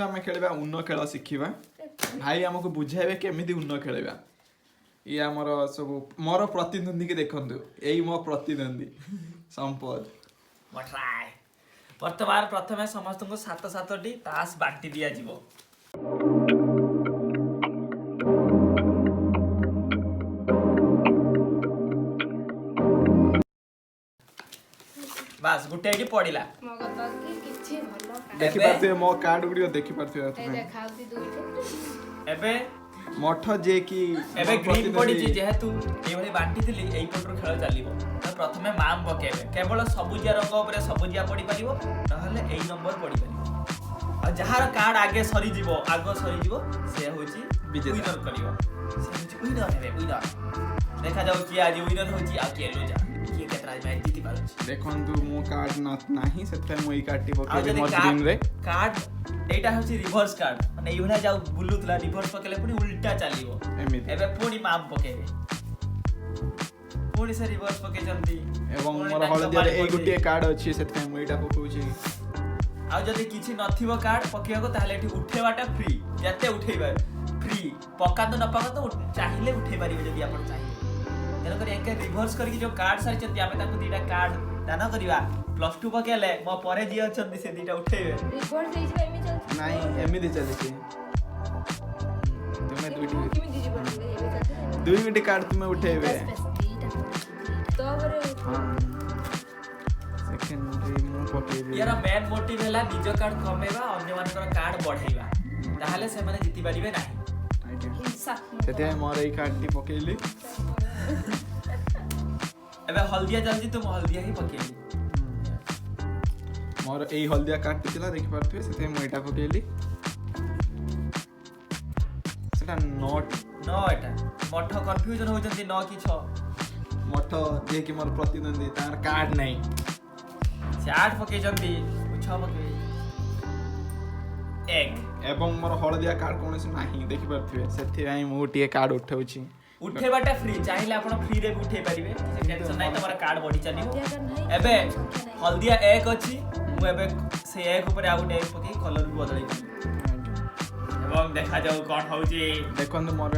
आम खेल उन खेल शिखा भाई आमको बुझाइबे केमिति उन खेल ये आमर सब मोर प्रतिद्वंदी के देखंतु एई मो प्रतिद्वंदी संपद वर्तमान प्रथम समस्त को 7-7टी तास बांटी दिया जीवो बस गुटे एटी पड़िला देखि पाते मो कार्ड गुडी देखि पाते एबे मठ जे कि एबे ग्रीन पड़ी जेहेतु ए भली बांटी दिली एई पटर खेल चलिबो तो प्रथमे माम पकेबे केवल सबुजिया रंग ऊपर सबुजिया पड़ी परिबो नहले एई नंबर पड़ी परिबो आ जहार कार्ड आगे सरी जीवो आगो सरी जीवो से होची विनर करिवो से होची विनर हेबे विनर देखा जाऊ कि आज विनर होची आ के लुजा कि केतरा मैच जीति पारुची देखंतु मो कार्ड नाही सेते मो ई कार्ड टी पके मो ग्रीन रे कार्ड एटा होची रिवर्स कार्ड माने ई भला जाऊ बुलुतला रिवर्स पकेले पुनी उल्टा चलिवो एमिति एबे पुनी माम पकेबे पुनी से रिवर्स पके जल्दी एवं मोर हळदिया रे ए गुटी कार्ड अछि सेते मो एटा पकोउची आ जदि किछि नथिबो कार्ड पकियाको ताले एठी उठेबाटा फ्री जते उठेबा फ्री पका तो न पका तो चाहिले उठे पारिबे जदि आपण चाहिए तेन कर एके रिवर्स करके जो कार्ड सारी चंती आमे ताको दीटा कार्ड दान करबा +2 पकेले मो परे जी अछंती से दीटा उठेबे रिवर्स देइ छै एमी चल नाही एमिति चले छी तुमे दुइटी किमि दीजी पड़ले एबे चलते दुई गुटी कार्ड तुमे उठेबे तो बरे हां सेकेंडरी मो पकेबे यार मेन मोटिव हैला निज कार्ड कमेबा अन्य मानकर कार्ड बढ़ाइबा ताहाले से माने जिति पारिबे नाही सेते मोर ई कार्ड टी पकेली एबे हल्दिया जल्दी तुम हल्दिया ही पकेली मोर एई हल्दिया कार्ड टी थिला देखि पारथि सेते मो एटा पकेली सेटा नॉट नो एटा मठ कंफ्यूजन हो जंती 9 की 6 मठ जे कि मोर प्रतिद्वंदी तार कार्ड नै चार्ट पके जंती 6 पके एक एवं मोर हळदिया कार्ड कोनसे नाही देखि पारथि सेते आई मो टी कार्ड उठाउची उठेबाटा फ्री चाहिले आपण फ्री रे उठे परिबे से टेंशन नै तमरा कार्ड बढी चलिबो एबे हल्दिया एक अछि मु एबे से एक ऊपर आउ एक पके कलर भी बदलै एवं देखा जाऊ कोन होउची देखन मोर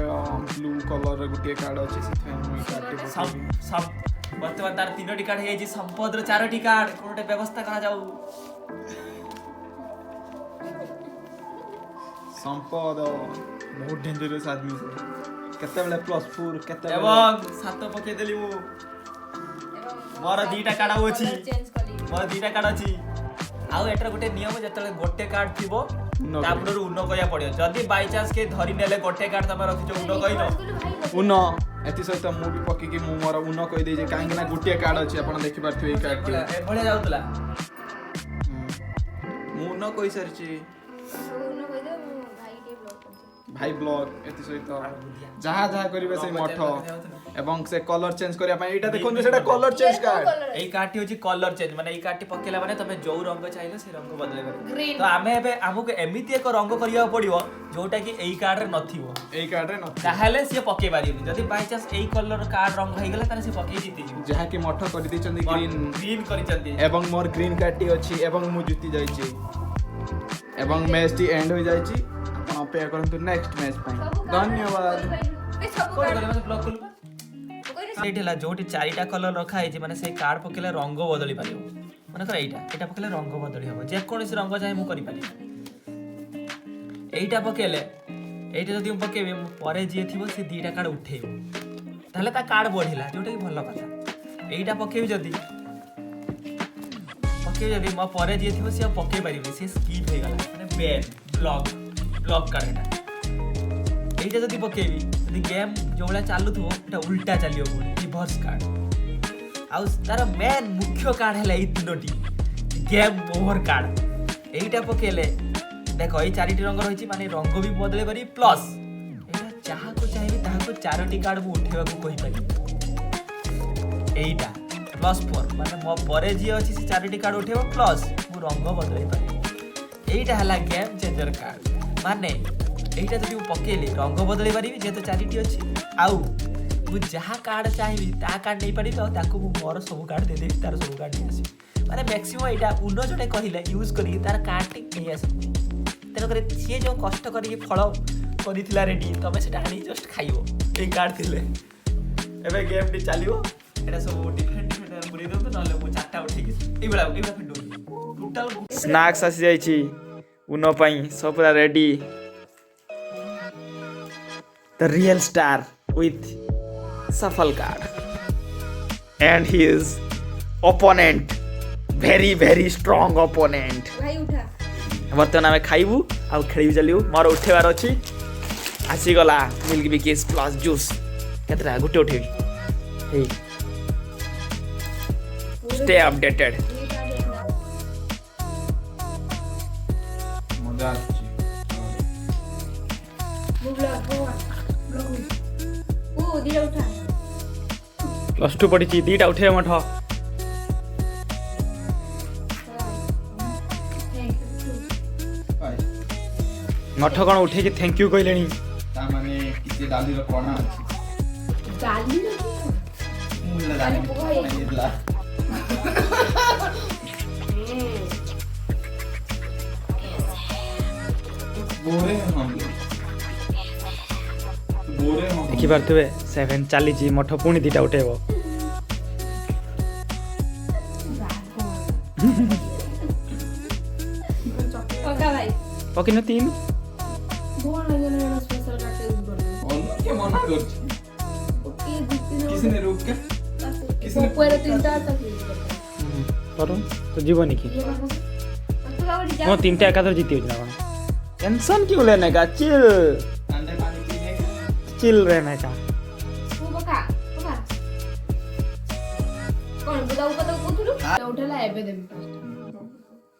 ब्लू कलर गुटे कार्ड अछि सेते मु कार्ड टी सब वर्तमान तार 3टी कार्ड हे जी संपद रो 4टी कार्ड कोनटे व्यवस्था करा जाऊ संपद बहुत डेंजरस आदमी से केते बेले +4 केते एवं 7 पके देली मु मोर दीटा कार्ड अछि चेंज कली मोर दीटा कार्ड अछि आउ एटर गोटे नियम जतले गोटे कार्ड थिबो तापडर उनो कया पड़ियो जदी बाय चांस के धरि नेले गोटे कार्ड तमे रखि जो उनो कहिनो उनो एति सहित मु भी पकी कि मु मोर उनो कहि दे जे काहे ना गुटिया कार्ड अछि आपण देखि पारथि ए कार्ड के ए भले जाउतला मु उनो कहि सरछि उनो कहि दे भाई के ब्लॉक कर भाई ब्लॉग एति सहित जहा जहा करिवे से मठ एवं से कलर चेंज करिया पय एटा देखन सेटा कलर चेंज कार्ड एई कार्ड होची कलर चेंज माने एई कार्ड पकेला माने तमे जो रंग चाहिलो से रंग बदले पारे Green. तो आमे एबे हमको एमिति एक रंग करिया पड़ियो जोटा कि एई कार्ड रे नथिबो एई कार्ड रे न ताहाले से पके पारिबो जदी by chance AE colour card रंग होई गेला ताने से पके जीति जिवो जहा कि मठ करि दैचंदी ग्रीन ग्रीन करि चंदी एवं मोर ग्रीन कार्ड टी अछि एवं मु जुति जाय छी एवं मैच टी एंड हो जाय छी आपण अपेक्षा करंतु नेक्स्ट मैच पय धन्यवाद कोन करे मतलब ब्लॉक करबा सेठला जोटी चारिटा कलर रखा है माने से कार्ड पकेले रंग बदली पारिबो माने कर एटा पकेले रंग बदली हबो जे कोनसी रंग चाहे मु करि पारि एटा पकेले एटा जदी हम पकेबे परे जे थिबो से दीटा कार्ड उठेइबो ताले ता कार्ड बढ़िला जोटा कि भलो कथा एटा पकेबे जदी म परे जे थिबो से पके पारिबे से स्किप हे गला माने बैन ब्लॉक कार्ड एटा जदी पकेबी जदी गेम जोला चालू थो एटा उल्टा चलियो पुनी रिवर्स कार्ड आउ तार मेन मुख्य कार्ड हैला ई तीनोटी गेम ओवर कार्ड एटा पकेले देखो ई चारिटी रंग रहिची माने रंग भी बदले पारी प्लस एटा चाहा को चाहिबी ताहा को चारोटी कार्ड मु उठेबा को कहि पारी एटा +4 माने मो परे जी अछि से चारोटी कार्ड उठेबो प्लस मु रंग बदले पारी एटा हैला गेम चेंजर कार्ड माने एटा जदि पकेले रंग बदले पारिबी जे तो चारिटी अछि आउ मु जहा कार्ड चाहिबी ता कार्ड नै पारिबी आ ताको मु मोर सब कार्ड दे देबी तार सब कार्ड नै आसी माने मैक्सिमम एटा उनो जोटे कहिले यूज करी तार कार्ड टी नै आसी ତେଣୁକରି ସିଏ ଯେଉଁ କଷ୍ଟ କରିକି ଫଳ କରିଥିଲା ରେଡ଼ି ତମେ ସେଟା ଆଣି ଜଷ୍ଟ ଖାଇବ ଏଇ କାର୍ଡ଼ ଥିଲେ। ଏବେ ଗେମ୍ଟି ଚାଲିବ ଏଇଟା ସବୁ ଡିଫରେଣ୍ଟ ପୁରେଇ ଦିଅନ୍ତୁ ନହେଲେ ମୁଁ 4ଟା ଉଠେଇକି ଏଇଭଳିଆ ଫିଟୁଛି ଟୋଟାଲ। ସ୍ନାକ୍ସ ଆସିଯାଇଛି ଉନୋ ପାଇଁ ସବୁ ପୁରା ready. The real star with shuffle card and his opponent very strong opponent। ଭାଇ ଉଠା ବର୍ତ୍ତମାନ ଆମେ ଖାଇବୁ ଆଉ ଖେଳିବୁ ଚାଲିବୁ। ମୋର ଉଠେଇବାର ଅଛି। ଆସିଗଲା ମିଲ୍କ ବିକିସ୍ ପ୍ଲସ୍ ଜୁସ୍। କେତେଟା ଗୋଟେ ଉଠେଇବି ହେଇ ଷ୍ଟେ ଅପଡେଟେଡ୍। ମଜା ଆସୁଛି। ମୁଁ ବ୍ଲଗ ଓ ଦିଟା ଉଠା +2 ପଡ଼ିଛି 2ଟା ଉଠେଇବ ମଠ। ମଠ କ'ଣ ଉଠେଇକି ଥ୍ୟାଙ୍କ ୟୁ କହିଲେଣି? ତା ମାନେ କିଛି ଡାଲିର କଣା ଅଛି। ଡାଲି ମୁଁ ଡାଲି ଖାଇଥିଲା। ବୋରେ ଦେଖିପାରୁଥିବେ 7 ଚାଲିଛି ମଠ ପୁଣି 2ଟା ଉଠେଇବ। ଭାଇ ପକିନ 3 मना करछि। किसने रोक के किसने ऊपर 3टा तक करो तो जीवन की वो 3टा एकाधर जीती हो जाना। टेंशन क्यों लेने का? चिल अंडे पानी पीने का चिल रहने का। वो बका कौन बताऊ बताऊ कोथुलु उठला एबे देबी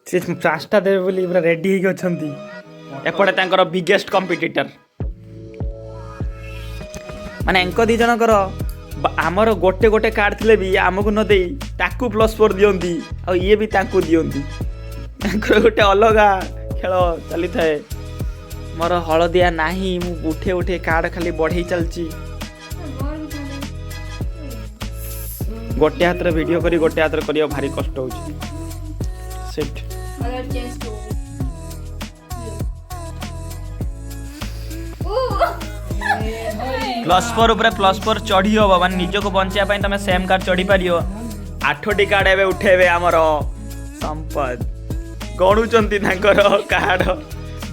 से 5टा देबे बोली पूरा रेडी ही अछंती। एपटे तांकर बिगेस्ट कंपिटिटर माने एंको 2 जनकर आमर गोटे गोटे कार्ड थिले भी आमको न देई ताकू +4 दियंती आ ये भी ताकू दियंती। तांकर गोटे अलगा खेल चली थाए। मोर हलदिया नाही मु उठे उठे कार्ड खाली बढ़ई चलची। गोटे हाथ रे वीडियो करी गोटे हाथ रे करियो भारी कष्ट होची। सेट कलर चेंज तो +4 ऊपर +4 चढ़ी हो माने निज को बंचिया पई तमे सेम कार्ड चढ़ी पारियो। 8टी कार्ड एबे उठेबे हमर संपद गणुचंती तांकर कार्ड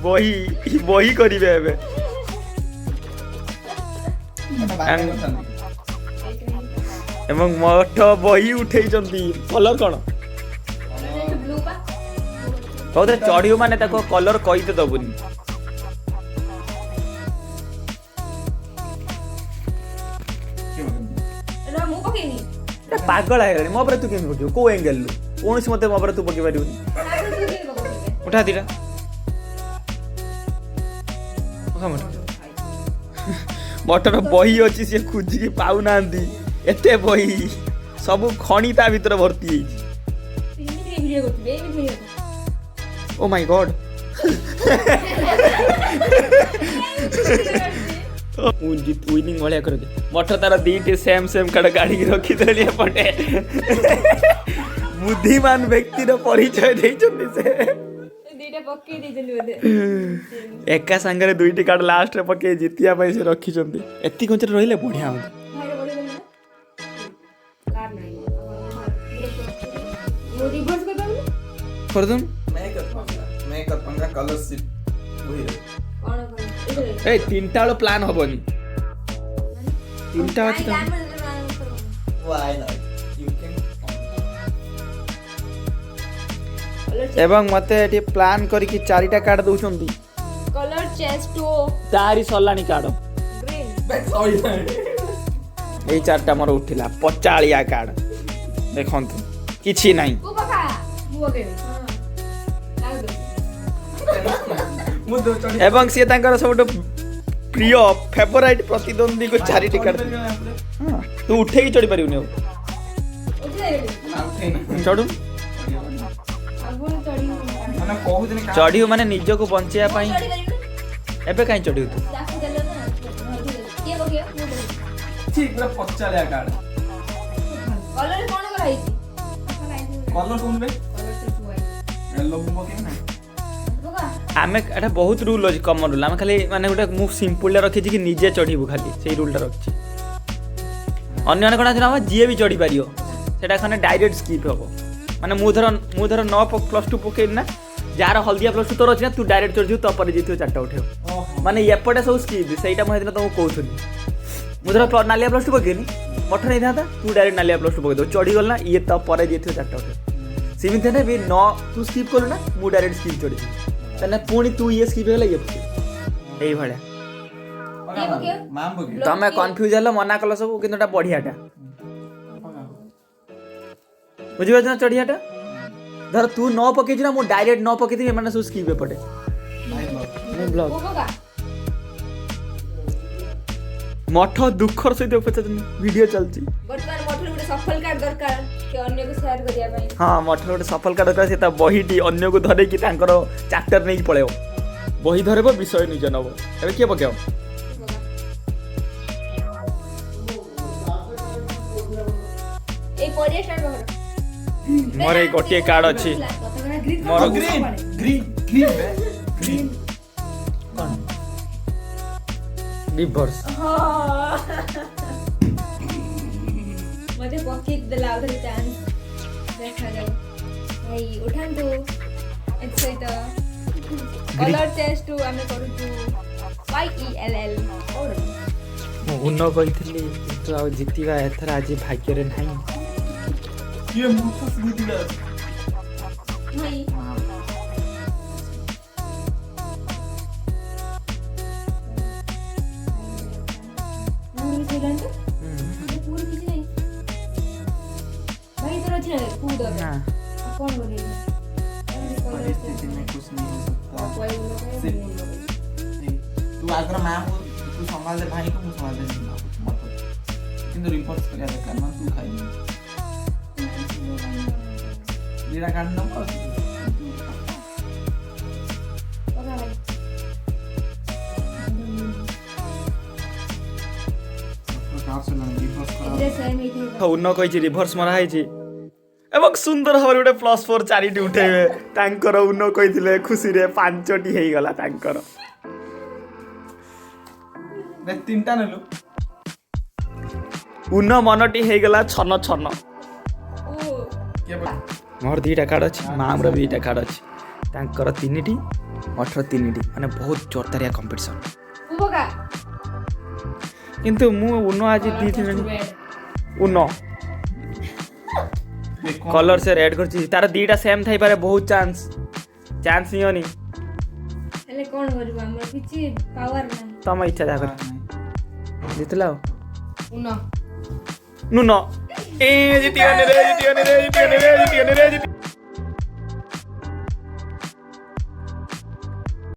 बही करिवे एबे। एवं मठ बही उठेइचंती। कलर कोन ब्लू पा कहते चढ़ियो माने ताको कलर कहिते दबुनी। मु पकेनी पागल है मो पर तू केम पकियो को एंगल लु कोन से मते मो पर तू पकी पारिबनी। उठा दिरा मटर बही अच्छी सी खोजी की पाऊ नांदी एते बही सब खणी ता भीतर भर्ती है। ओ माय गॉड विनिंग भलिया कर दे। मठ तार 2टी सेम कार्ड गाड़ी रखी देली एपटे। बुद्धिमान व्यक्तिर परिचय देइछन्ती से दीटा पक्के देइछली बोले एका संगे 2टी कार्ड लास्ट रे पके जितिया पई से रखी छन्ती। एत्ती कोंचर रहिले बढ़िया हो। भाई बड़ी बड़ी कार नहीं वो रिवर्स कर दो कर दूं मैं कर पंगा कलर शिप वही कौन कर ए 3टा वाला प्लान हबनी। 3टा अछि त व्हाई नॉट यू कैन एवं मते एटी प्लान करिकि 4टा कार्ड दउछन्ती। कलर चेस्ट टू तारी सलानी कार्ड ग्रीन बैक सॉरी एई 4टा मोर उठिला 50 कार्ड देखंतु किछि नाही। वो बका वो के हां लाग दो मु दो चढ़ी एवं से तांकर सबटो प्रिय फेवरेट प्रतिद्वंदी को 4टी कार्ड। हां तू उठे की चढ़ी परिउनी उठे रे ना उठे ना चढ़ू अगुन चढ़ी माने कहू दिन का चढ़ियो माने निज को बंचिया पई चढ़ी करियो एबे काई चढ़ियो तू जाके देलो ना ये बके ठीक पूरा 50 कार्ड कलर कोन कराई कलर कोन बे कलर से हुआ येलो बुबो के ना बका आमे एटा बहुत रूल अछि कॉमन रूल आमे खाली माने गोटे मु सिंपल रखी कि निजे चढ़ीबू खाली सेही रूलटा रखछि अन्य कोन आछि ना जीए भी चढ़ी पारियो सेटा खाने डायरेक्ट स्किप हबो माने मु धर 9 +2 पके ना जार हल्दिया +2 तोर अछि ना तू डायरेक्ट चढ़ जियो तो पर जेतियो चारटा उठेओ माने एपटे सब स्किप सेटा म हेदिन तुमको कहउथुनी मु धर नालिया +2 पकेनी मठ नहीं था तू डायरेक्ट नालिया +2 पके दो चढ़ी गल ना ये तो पर जेतियो चारटा उठेओ सिमित ने भी 9 तू स्किप करू ना मु डायरेक्ट स्किप चढ़ी तने पुणी तू ये स्किप हेला ये एई भळ्या तमे कंफ्यूज हलो मना कलो सब किंतु एटा बढ़ियाटा बुझिबा ना चढ़ियाटा धर तू 9 पकेछ ना मु डायरेक्ट 9 पकेथि माने सु स्किप पड़े मैं ब्लॉग मठ दुखर सहित पचास वीडियो चलची वर्तमान मठर गुटे सफल कार्ड दरकार के अन्य को शेयर करिया पई हां मठर गुटे सफल कार्ड दरकार सेता बहीटी अन्य को धरे कि तांकर चैप्टर नै पळेओ बही धरेबो विषय निज नबो एबे के पकेओ ए पॉइंट स्टार्ट कर मोर एक गोटे कार्ड अछि मोर ग्रीन कोन रिवर्स मजे पॉकेट देला उधर चांस देखा जाओ भाई उठान तू एक्साइट कलर चेंज टू आमे करू तू YELL और उन्न कहिथिली किंतु आ जितिबा एथरा आज भाग्य रे नाही ये मुफस गुदिला भाई मुझे सिलेंड पूरी किसी नहीं भाई तो रची ना कूद ना कौन बोलेगा परिस्थिति में कुछ नहीं हो सकता तू आगर मां को तू संभाल दे भाई को मैं संभाल दे किंतु रिपोर्ट कर दे करना तू खाई लीड़ा काटना पड़ उन्न कहि रिवर्स मरा है एवं सुंदर भाव गोटे +4 चारिटी उठेबे तांकर उन्न कहिथिले खुशी रे 5टी हेई गला तांकर रे तीनटा नेलु उन्न मनटी हेई गला छन छन के बोल मोर 2टा कार्ड अछि मामर 2टा कार्ड अछि तांकर 3टी मठर 3टी माने बहुत जोरदारिया कंपटीशन उबका किंतु मु उन्न आज दीथिनी उन्न कलर से रेड करछि तार 2टा सेम थाई पारे बहुत चांस नियोनी हेले कोन करबा हमरा किछि पावर नै तम इच्छा जा कर जितला उनो नुनो ए जितियो ने रे